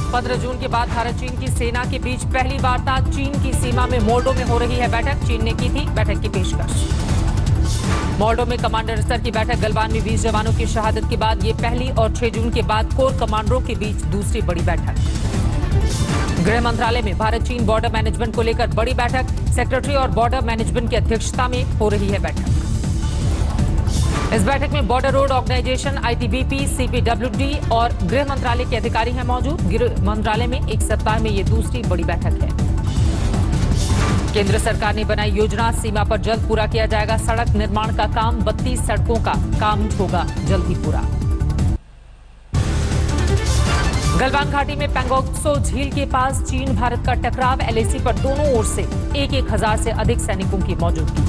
15 जून के बाद भारत चीन की सेना के बीच पहली वार्ता। चीन की सीमा में मोल्डो में हो रही है बैठक। चीन ने की थी बैठक की पेशकश। मोल्डो में कमांडर स्तर की बैठक। गलवान में 20 जवानों की शहादत के बाद ये पहली और 6 जून के बाद कोर कमांडरों के बीच दूसरी बड़ी बैठक। गृह मंत्रालय में भारत चीन बॉर्डर मैनेजमेंट को लेकर बड़ी बैठक। सेक्रेटरी और बॉर्डर मैनेजमेंट की अध्यक्षता में हो रही है बैठक। इस बैठक में border road organisation, ITBP, CPWD और गृह मंत्रालय के अधिकारी हैं मौजूद। गृह मंत्रालय में एक सप्ताह में ये दूसरी बड़ी बैठक है। केंद्र सरकार ने बनाई योजना, सीमा पर जल्द पूरा किया जाएगा सड़क निर्माण का काम। 32 सड़कों का काम होगा जल्द ही पूरा। गलवान घाटी में पैंगोंग त्सो झील के पास चीन भारत का टकराव। एलएसी पर दोनों ओर से 1,000 से अधिक सैनिकों की मौजूदगी।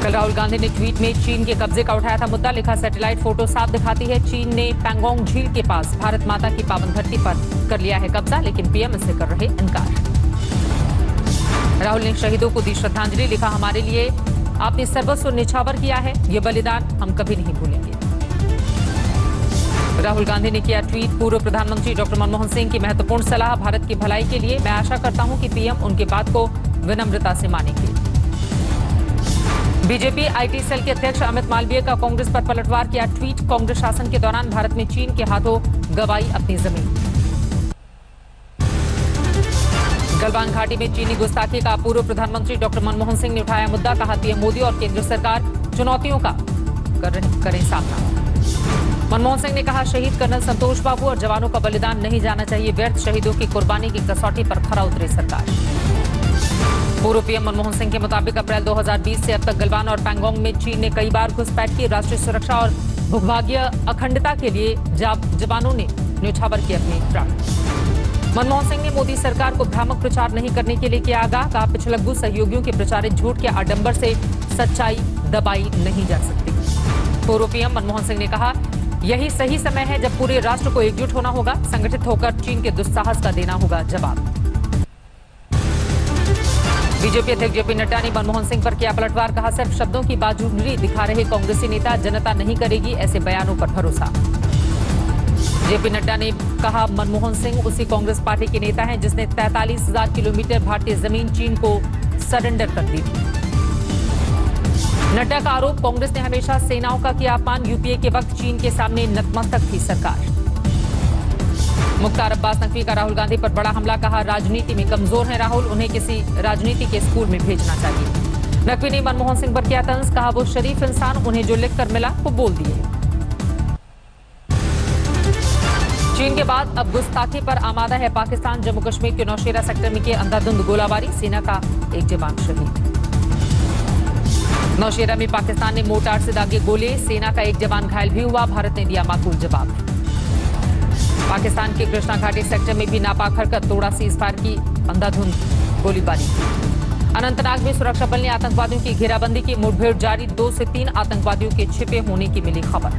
कल राहुल गांधी ने ट्वीट में चीन के कब्जे का उठाया था मुद्दा। लिखा, सैटेलाइट फोटो साफ दिखाती है चीन ने पैंगोंग झील के पास भारत माता की पावन धरती पर कर लिया है कब्जा, लेकिन पीएम इससे कर रहे इनकार। राहुल ने शहीदों को दी श्रद्धांजलि। लिखा, हमारे लिए आपने सर्वस्व निछावर किया है, ये बलिदान हम कभी नहीं भूलेंगे। राहुल गांधी ने किया ट्वीट, पूर्व प्रधानमंत्री डॉक्टर मनमोहन सिंह की महत्वपूर्ण सलाह भारत की भलाई के लिए। मैं आशा करता हूं कि पीएम उनके बात को विनम्रता से मानेंगे। बीजेपी आईटी सेल के अध्यक्ष अमित मालवीय का कांग्रेस पर पलटवार किया ट्वीट। कांग्रेस शासन के दौरान भारत में चीन के हाथों गंवाई अपनी जमीन। गलवान घाटी में चीनी गुस्ताखी का पूर्व प्रधानमंत्री डॉक्टर मनमोहन सिंह ने उठाया मुद्दा। कहा, पीएम मोदी और केंद्र सरकार चुनौतियों का करें सामना। मनमोहन सिंह ने कहा, शहीद कर्नल संतोष बाबू और जवानों का बलिदान नहीं जाना चाहिए व्यर्थ। शहीदों की कुर्बानी की कसौटी पर खरा उतरे सरकार। पूर्व पीएम मनमोहन सिंह के मुताबिक अप्रैल 2020 से अब तक गलवान और पैंगोंग में चीन ने कई बार घुसपैठ की। राष्ट्रीय सुरक्षा और भूभागीय अखंडता के लिए जवानों ने न्यौछावर किए अपने प्राण। मनमोहन सिंह ने मोदी सरकार को भ्रामक प्रचार नहीं करने के लिए किया आगाह। कहा, पिछलग्गू सहयोगियों के प्रचारित झूठ के आडंबर से सच्चाई दबाई नहीं जा सकती। पूर्व पीएम मनमोहन सिंह ने कहा, यही सही समय है जब पूरे राष्ट्र को एकजुट होना होगा, संगठित होकर चीन के दुस्साहस का देना होगा जवाब। बीजेपी अध्यक्ष जेपी नड्डा ने मनमोहन सिंह पर किया पलटवार। कहा, सिर्फ शब्दों की बाजुगरी दिखा रहे कांग्रेसी नेता, जनता नहीं करेगी ऐसे बयानों पर भरोसा। जेपी नड्डा ने कहा, मनमोहन सिंह उसी कांग्रेस पार्टी के नेता हैं जिसने 43,000 किलोमीटर भारतीय जमीन चीन को सरेंडर कर दी थी। नड्डा का आरोप, कांग्रेस ने हमेशा सेनाओं का किया अपमान। यूपीए के वक्त चीन के सामने नतमस्तक थी सरकार। मुख्तार अब्बास नकवी का राहुल गांधी पर बड़ा हमला। कहा, राजनीति में कमजोर हैं राहुल, उन्हें किसी राजनीति के स्कूल में भेजना चाहिए। नकवी ने मनमोहन सिंह पर किया तंज। कहा, वो शरीफ इंसान, उन्हें जो लिखकर मिला वो बोल दिए। चीन के बाद अब गुस्ताखी पर आमादा है पाकिस्तान। जम्मू कश्मीर के नौशेरा सेक्टर में की अंधाधुंध गोलाबारी, सेना का एक जवान शहीद। नौशेरा में पाकिस्तान ने मोर्टार से दागे गोले, सेना का एक जवान घायल भी हुआ। भारत ने दिया माकूल जवाब। पाकिस्तान के कृष्णा घाटी सेक्टर में भी नापाक हरकत, तोड़ा सीज फायर की अंधाधुंध गोलीबारी। अनंतनाग में सुरक्षा बल ने आतंकवादियों की घेराबंदी की, मुठभेड़ जारी। 2 से 3 आतंकवादियों के छिपे होने की मिली खबर।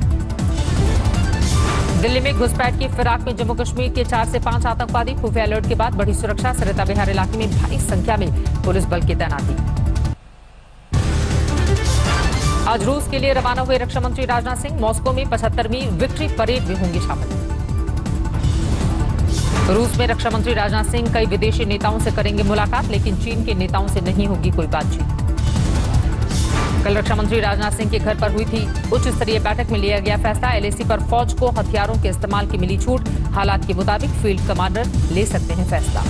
दिल्ली में घुसपैठ की फिराक में जम्मू कश्मीर के 4 से 5 आतंकवादी। खुफिया अलर्ट के बाद बढ़ी सुरक्षा। सरिता बिहार इलाके में भारी संख्या में पुलिस बल की तैनाती। आज रूस के लिए रवाना हुए रक्षा मंत्री राजनाथ सिंह मॉस्को में 75वीं विक्ट्री परेड में होंगे शामिल। रूस में रक्षा मंत्री राजनाथ सिंह कई विदेशी नेताओं से करेंगे मुलाकात, लेकिन चीन के नेताओं से नहीं होगी कोई बातचीत। कल रक्षा मंत्री राजनाथ सिंह के घर पर हुई थी उच्च स्तरीय बैठक में लिया गया फैसला। एलएसी पर फौज को हथियारों के इस्तेमाल की मिली छूट। हालात के मुताबिक फील्ड कमांडर ले सकते हैं फैसला।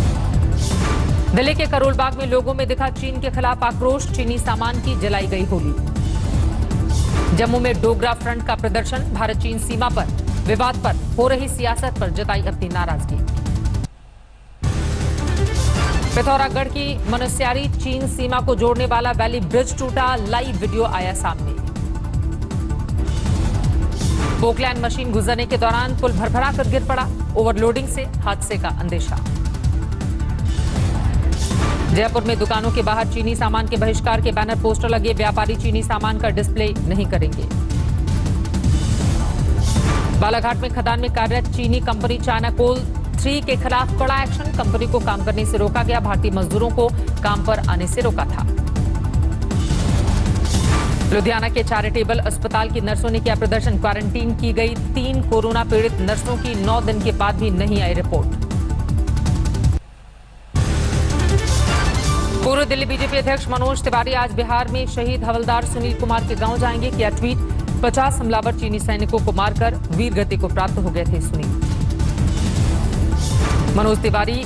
दिल्ली के करोल बाग में लोगों में दिखा चीन के खिलाफ आक्रोश। चीनी सामान की जलाई गई होली। जम्मू में डोगरा फ्रंट का प्रदर्शन। भारत चीन सीमा पर विवाद पर हो रही सियासत पर जताई अपनी नाराजगी। पिथौरागढ़ की मनस्यारी चीन सीमा को जोड़ने वाला वैली ब्रिज टूटा। लाइव वीडियो आया सामने। पोकलैंड मशीन गुजरने के दौरान पुल भरभरा कर गिर पड़ा। ओवरलोडिंग से हादसे का अंदेशा। जयपुर में दुकानों के बाहर चीनी सामान के बहिष्कार के बैनर पोस्टर लगे। व्यापारी चीनी सामान का डिस्प्ले नहीं करेंगे। बालाघाट में खदान में कार्यरत चीनी कंपनी चाइना कोल 3 के खिलाफ कड़ा एक्शन। कंपनी को काम करने से रोका गया। भारतीय मजदूरों को काम पर आने से रोका था। लुधियाना के चैरिटेबल अस्पताल की नर्सों ने किया प्रदर्शन। क्वारंटीन की गई 3 कोरोना पीड़ित नर्सों की 9 दिन के बाद भी नहीं आई रिपोर्ट। पूर्व दिल्ली बीजेपी अध्यक्ष मनोज तिवारी आज बिहार में शहीद हवलदार सुनील कुमार के गांव जाएंगे। किया ट्वीट, 50 हमलावर चीनी सैनिकों को मारकर वीर गति को प्राप्त हो गए थे सुनील। मनोज तिवारी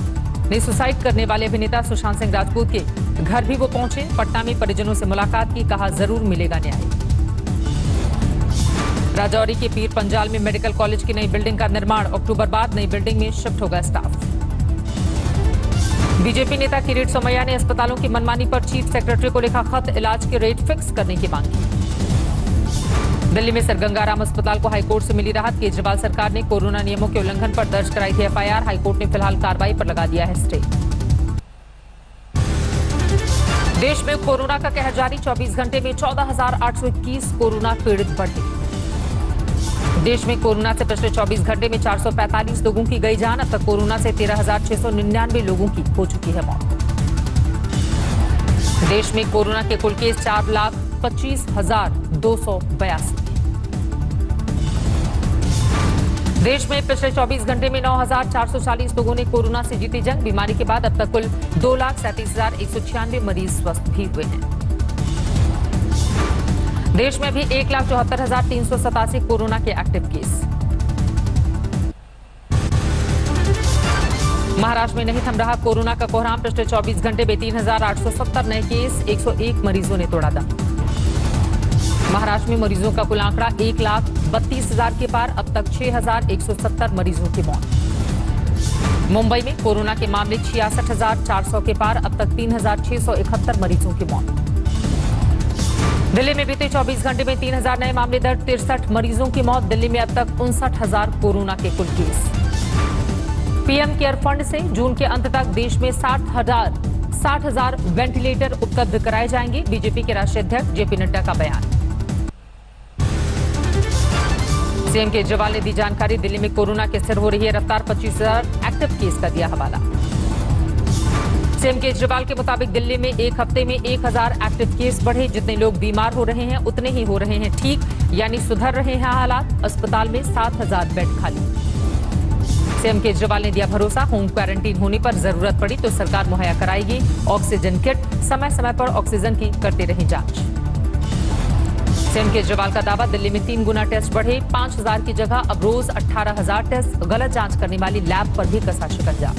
ने सुसाइड करने वाले अभिनेता सुशांत सिंह राजपूत के घर भी वो पहुंचे। पटना में परिजनों से मुलाकात की, कहा जरूर मिलेगा न्याय। राजौरी के पीर पंजाल में मेडिकल कॉलेज की नई बिल्डिंग का निर्माण, अक्टूबर बाद नई बिल्डिंग में शिफ्ट होगा स्टाफ। बीजेपी नेता किरीट सोमैया ने अस्पतालों की मनमानी पर चीफ सेक्रेटरी को लिखा खत, इलाज के रेट फिक्स करने की मांग की। दिल्ली में सर गंगाराम अस्पताल को हाईकोर्ट से मिली राहत। केजरीवाल सरकार ने कोरोना नियमों के उल्लंघन पर दर्ज कराई थी एफआईआर। हाईकोर्ट ने फिलहाल कार्रवाई पर लगा दिया है स्टे। देश में कोरोना का कहर जारी, 24 घंटे में 14,821 कोरोना पीड़ित बढ़े। देश में कोरोना से पिछले 24 घंटे में 445 लोगों की गई जान। अब तक कोरोना से 13,699 लोगों की हो चुकी है मौत। देश में कोरोना के कुल केस 4,25,282। देश में पिछले 24 घंटे में 9,440 लोगों ने कोरोना से जीती जंग। बीमारी के बाद अब तक कुल 2,37,196 मरीज स्वस्थ भी हुए हैं। देश में भी 1,74,387 कोरोना के एक्टिव केस। महाराष्ट्र में नहीं थम रहा कोरोना का कोहराम। पिछले 24 घंटे में 3,870 नए केस, 101 मरीजों ने तोड़ा दम। महाराष्ट्र में मरीजों का कुल आंकड़ा 1,32,000 के पार। अब तक 6,170 मरीजों की मौत। मुंबई में कोरोना के मामले 66,400 के पार। अब तक 3,671 मरीजों की मौत। दिल्ली में बीते 24 घंटे में 3,000 नए मामले दर्ज, 63 मरीजों की मौत। दिल्ली में अब तक 59,000 कोरोना के कुल केस। पीएम केयर फंड से जून के अंत तक देश में 60,000 वेंटिलेटर उपलब्ध कराए जाएंगे। बीजेपी के राष्ट्रीय अध्यक्ष जेपी नड्डा का बयान। सीएम केजरीवाल ने दी जानकारी, दिल्ली में कोरोना के स्थिर हो रही है रफ्तार। 25,000 एक्टिव केस का दिया हवाला। सीएम केजरीवाल के मुताबिक दिल्ली में एक हफ्ते में 1,000 एक्टिव केस बढ़े। जितने लोग बीमार हो रहे हैं उतने ही हो रहे हैं ठीक, यानी सुधर रहे हैं हालात। अस्पताल में 7,000 बेड खाली। सीएम केजरीवाल ने दिया भरोसा, होम क्वारंटीन होने पर जरूरत पड़ी तो सरकार मुहैया कराएगी ऑक्सीजन किट। समय समय पर ऑक्सीजन की करते रहे जांच। सीएम केजरीवाल का दावा, दिल्ली में 3 गुना टेस्ट बढ़े। 5,000 की जगह अब रोज 18,000 टेस्ट। गलत जांच करने वाली लैब पर भी कसा शिकंजा।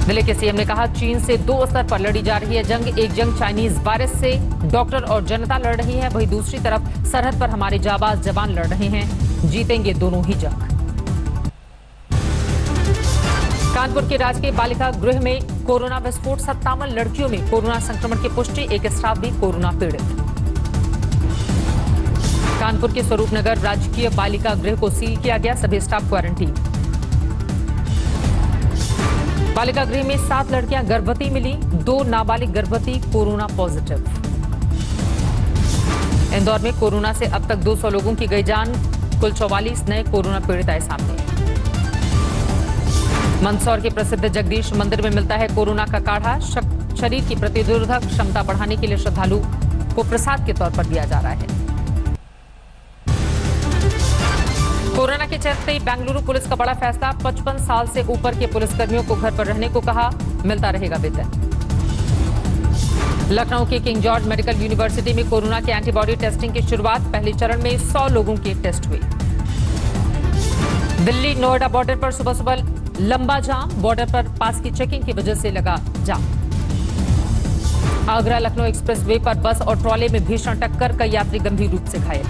दिल्ली के सीएम ने कहा, चीन से 2 स्तर पर लड़ी जा रही है जंग। एक जंग चाइनीज वायरस से डॉक्टर और जनता लड़ रही है, वहीं दूसरी तरफ सरहद पर हमारे जाबाज जवान लड़ रहे हैं। जीतेंगे दोनों ही जंग। कानपुर के राजकीय बालिका गृह में कोरोना विस्फोट, 57 लड़कियों में कोरोना संक्रमण की पुष्टि। एक स्टाफ भी कोरोना पीड़ित। कानपुर के स्वरूप नगर राजकीय बालिका गृह को सील किया गया, सभी स्टाफ क्वारंटीन। बालिका गृह में 7 लड़कियां गर्भवती मिली, 2 नाबालिग गर्भवती कोरोना पॉजिटिव। इंदौर में कोरोना से अब तक 200 लोगों की गई जान, कुल 44 नए कोरोना पीड़ित आए सामने। मंदसौर के प्रसिद्ध जगदीश मंदिर में मिलता है कोरोना का काढ़ा। शरीर की प्रतिरोधक क्षमता बढ़ाने के लिए श्रद्धालु को प्रसाद के तौर पर दिया जा रहा है। कोरोना के चलते बेंगलुरु पुलिस का बड़ा फैसला, 55 साल से ऊपर के पुलिसकर्मियों को घर पर रहने को कहा, मिलता रहेगा वेतन। लखनऊ के किंग जॉर्ज मेडिकल यूनिवर्सिटी में कोरोना के एंटीबॉडी टेस्टिंग की शुरुआत। पहले चरण में 100 लोगों के टेस्ट हुए। दिल्ली नोएडा बॉर्डर पर सुबह सुबह लंबा जाम, बॉर्डर पर पास की चेकिंग की वजह से लगा जाम। आगरा लखनऊ एक्सप्रेसवे पर बस और ट्रॉले में भीषण टक्कर, कई यात्री गंभीर रूप से घायल।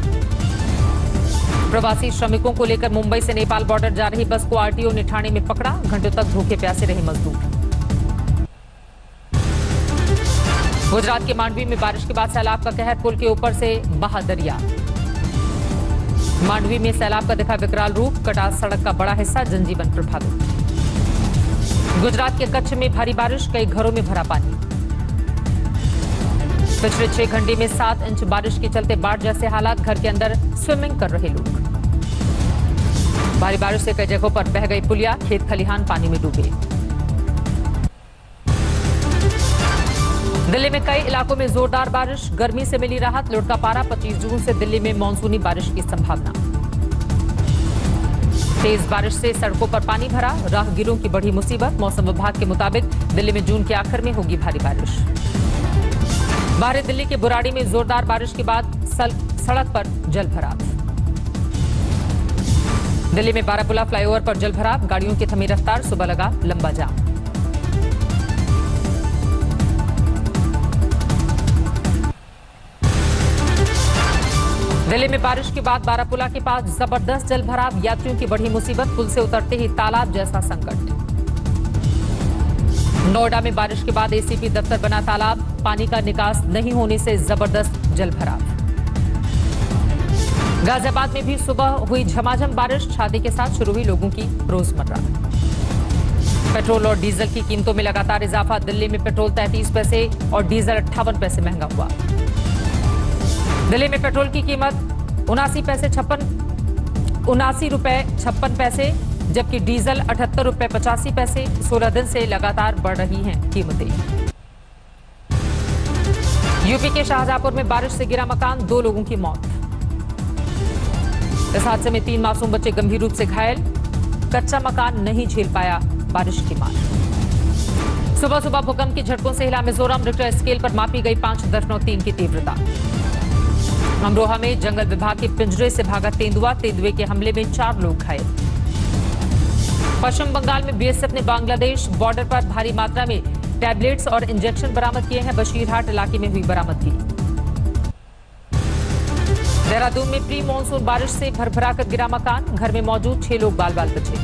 प्रवासी श्रमिकों को लेकर मुंबई से नेपाल बॉर्डर जा रही बस को आरटीओ ने ठाणे में पकड़ा, घंटों तक भूखे प्यासे रहे मजदूर। गुजरात के मांडवी में बारिश के बाद सैलाब का कहर, पुल के ऊपर से बहा दरिया। मांडवी में सैलाब का दिखा विकराल रूप, कटा सड़क का बड़ा हिस्सा, जनजीवन प्रभावित। गुजरात के कच्छ में भारी बारिश, कई घरों में भरा पानी। पिछले 6 घंटे में 7 इंच बारिश के चलते बाढ़ जैसे हालात, घर के अंदर स्विमिंग कर रहे लोग। भारी बारिश से कई जगहों पर बह गई पुलिया, खेत खलिहान पानी में डूबे। दिल्ली में कई इलाकों में जोरदार बारिश, गर्मी से मिली राहत। लुढ़का पारा, 25 जून से दिल्ली में मानसूनी बारिश की संभावना। तेज बारिश से सड़कों पर पानी भरा, राहगीरों की बढ़ी मुसीबत। मौसम विभाग के मुताबिक दिल्ली में जून के आखिर में होगी भारी बारिश। बाहरी दिल्ली के बुराड़ी में जोरदार बारिश के बाद सड़क पर जलभराव। दिल्ली में बारापुला फ्लाईओवर पर जलभराव, गाड़ियों की थमी रफ्तार, सुबह लगा लंबा जाम। दिल्ली में बारिश के बाद बारापुला के पास जबरदस्त जलभराव, यात्रियों की बढ़ी मुसीबत। पुल से उतरते ही तालाब जैसा संकट। नोएडा में बारिश के बाद एसीपी दफ्तर बना तालाब, पानी का निकास नहीं होने से जबरदस्त जलभराव। गाजियाबाद में भी सुबह हुई झमाझम बारिश, छाते के साथ शुरू हुई लोगों की रोजमर्रा। पेट्रोल और डीजल की कीमतों में लगातार इजाफा। दिल्ली में पेट्रोल 33 पैसे और डीजल 58 पैसे महंगा हुआ। दिल्ली में पेट्रोल की कीमत 79 रुपए 56 पैसे, जबकि डीजल 78 रुपए 85 पैसे। 16 दिन से लगातार बढ़ रही हैं कीमतें। यूपी के शाहजहांपुर में बारिश से गिरा मकान, 2 लोगों की मौत। इस हादसे में 3 मासूम बच्चे गंभीर रूप से घायल। कच्चा मकान नहीं झेल पाया बारिश की मार। सुबह सुबह भूकंप के झटकों से हिला मिजोरम, रिक्टर स्केल पर मापी गई 5.3 की तीव्रता। अमरोहा में जंगल विभाग के पिंजरे से भागा तेंदुआ, तेंदुए के हमले में 4 लोग घायल। पश्चिम बंगाल में बीएसएफ ने बांग्लादेश बॉर्डर पर भारी मात्रा में टैबलेट्स और इंजेक्शन बरामद किए हैं। बशीरहाट इलाके में हुई बरामदगी। देहरादून में प्री मानसून बारिश से भरभराकर गिरा मकान, घर में मौजूद 6 लोग बाल बाल बचे।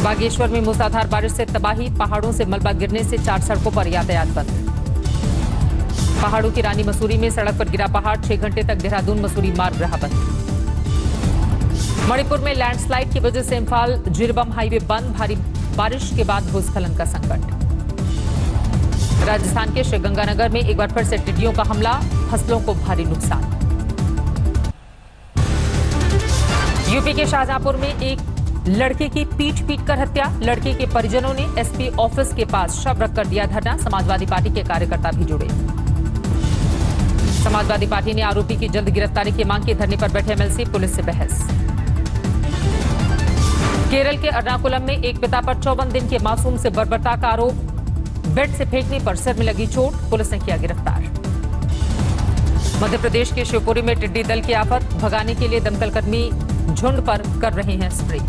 बागेश्वर में मूसलाधार बारिश से तबाही, पहाड़ों से मलबा गिरने से 4 सड़कों पर यातायात बंद। पहाड़ों की रानी मसूरी में सड़क पर गिरा पहाड़, 6 घंटे तक देहरादून मसूरी मार्ग रहा बंद। मणिपुर में लैंडस्लाइड की वजह से इम्फाल जिरबम हाईवे बंद, भारी बारिश के बाद भूस्खलन का संकट। राजस्थान के श्रीगंगानगर में एक बार फिर से टिड्डियों का हमला, फसलों को भारी नुकसान। यूपी के शाहजहांपुर में एक लड़के की पीट कर हत्या, लड़के के परिजनों ने एसपी ऑफिस के पास शव रखकर दिया धरना। समाजवादी पार्टी के कार्यकर्ता भी जुड़े। समाजवादी पार्टी ने आरोपी की जल्द गिरफ्तारी की मांग की, धरने पर बैठे एमएलसी, पुलिस से बहस। केरल के एर्नाकुलम में एक पिता पर 54 दिन के मासूम से बर्बरता का आरोप, बेड से फेंकने पर सिर में लगी चोट, पुलिस ने किया गिरफ्तार। मध्य प्रदेश के शिवपुरी में टिड्डी दल की आफत, भगाने के लिए दमकल कर्मी झुंड पर कर रहे हैं स्प्रे।